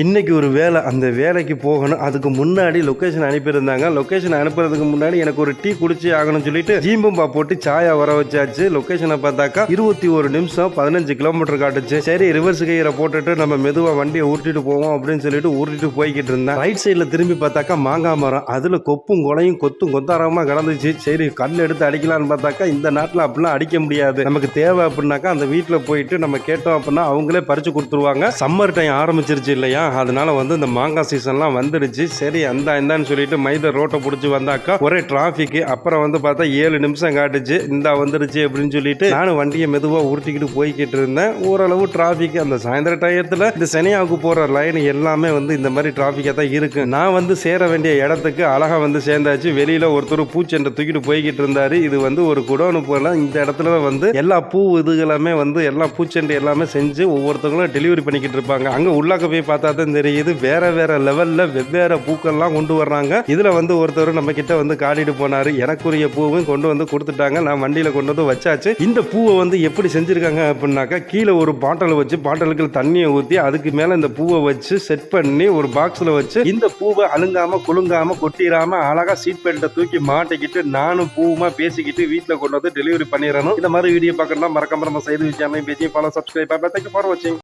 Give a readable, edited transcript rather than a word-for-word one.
இன்னைக்கு ஒரு வேலை, அந்த வேலைக்கு போகணும். அதுக்கு முன்னாடி லொக்கேஷன் அனுப்பியிருந்தாங்க. லொக்கேஷன் அனுப்புறதுக்கு முன்னாடி எனக்கு ஒரு டீ குடிச்சு ஆகணும்னு சொல்லிட்டு ஜீம்பம்பா போட்டு சாயா வர வச்சாச்சு. லொக்கேஷனை பார்த்தாக்கா 21 நிமிஷம் 15 கிலோமீட்டர் காட்டுச்சு. சரி ரிவர்ஸ் கயிறை போட்டுட்டு நம்ம மெதுவா வண்டியை உருட்டிட்டு போவோம் அப்படின்னு சொல்லிட்டு உருட்டிட்டு போய்கிட்டு இருந்தேன். ரைட் சைட்ல திரும்பி பார்த்தாக்கா மாங்காய் மரம், அதுல கொப்பும் கொலையும் கொத்தும் கொத்தாரமா கிடந்துச்சு. சரி கல் எடுத்து அடிக்கலான்னு பார்த்தாக்கா இந்த நாட்டில் அப்படிலாம் அடிக்க முடியாது. நமக்கு தேவை அப்படின்னாக்கா அந்த வீட்டில் போயிட்டு நம்ம கேட்டோம் அப்படின்னா அவங்களே பறிச்சு கொடுத்துருவாங்க. சம்மர் டைம் ஆரம்பிச்சிருச்சு இல்லையா, அதனால வந்து இந்த மாங்காய் சீசன்லாம் வந்துடுச்சு. சரி இந்தான்னு சொல்லிட்டு மைத ரோட்டை பிடிச்சி வந்தாக்கா ஒரே டிராஃபிக். அப்புறம் வந்து பார்த்தா 7 நிமிஷம் காட்டுச்சு. இந்தா வந்துடுச்சு அப்படின்னு சொல்லிட்டு நானும் வண்டியை மெதுவாக உருட்டிக்கிட்டு போய்கிட்டு இருந்தேன். ஓரளவு டிராஃபிக் அந்த சாயந்தர டயத்தில் இந்த செனியாவுக்கு போகிற லைன் எல்லாமே வந்து இந்த மாதிரி டிராஃபிக்காக தான் இருக்கு. நான் வந்து சேர வேண்டிய இடத்துக்கு அழகாக வந்து சேர்ந்தாச்சு. வெளியில் ஒருத்தர் பூச்செண்டை தூக்கிட்டு போய்கிட்டு இருந்தாரு. இது வந்து ஒரு குடோனு போல. இந்த இடத்துல வந்து எல்லா பூ இதுகளுமே வந்து எல்லா பூச்செண்டு எல்லாமே செஞ்சு ஒவ்வொருத்தவங்களும் டெலிவரி பண்ணிக்கிட்டு இருப்பாங்க. அங்கே உள்ளாக்க போய் பார்த்தா தான் தெரியுது வேற வேற லெவல்ல வெவ்வேறு பூக்கள்லாம் கொண்டு வர்றாங்க. இதுல வந்து ஒருத்தர் நம்ம கிட்ட வந்து காட்டிட்டு போனாரு. எனக்குரிய பூவும் கொண்டு வந்து கொடுத்துட்டாங்க. நான் வண்டியில கொண்டு வந்து வச்சாச்சு. இந்த பூவை வந்து எப்படி செஞ்சிருக்காங்க அப்படின்னாக்கா கீழே ஒரு பாட்டில் வச்சு பாட்டிலுக்கு தண்ணியை ஊற்றி அதுக்கு மேல இந்த பூவை வச்சு செட் பண்ணி ஒரு பாக்ஸ்ல வச்சு இந்த பூவை அழுங்காம குலுங்காம கொட்டிடாம அழகா சீட் பெல்ட்டை தூக்கி மாட்டிக்கிட்டு நானும் பூவுமா பேசிக்கிட்டு வீட்டில் கொண்டு வந்து டெலிவரி பண்ணிடணும். இந்த மாதிரி வீடியோ பார்க்கணும்னா மறக்காம நம்ம செய்து வச்சாமே பேசி ஃபாலோ சப்ஸ்கிரைப். தேங்க்யூ ஃபார் வாட்சிங்.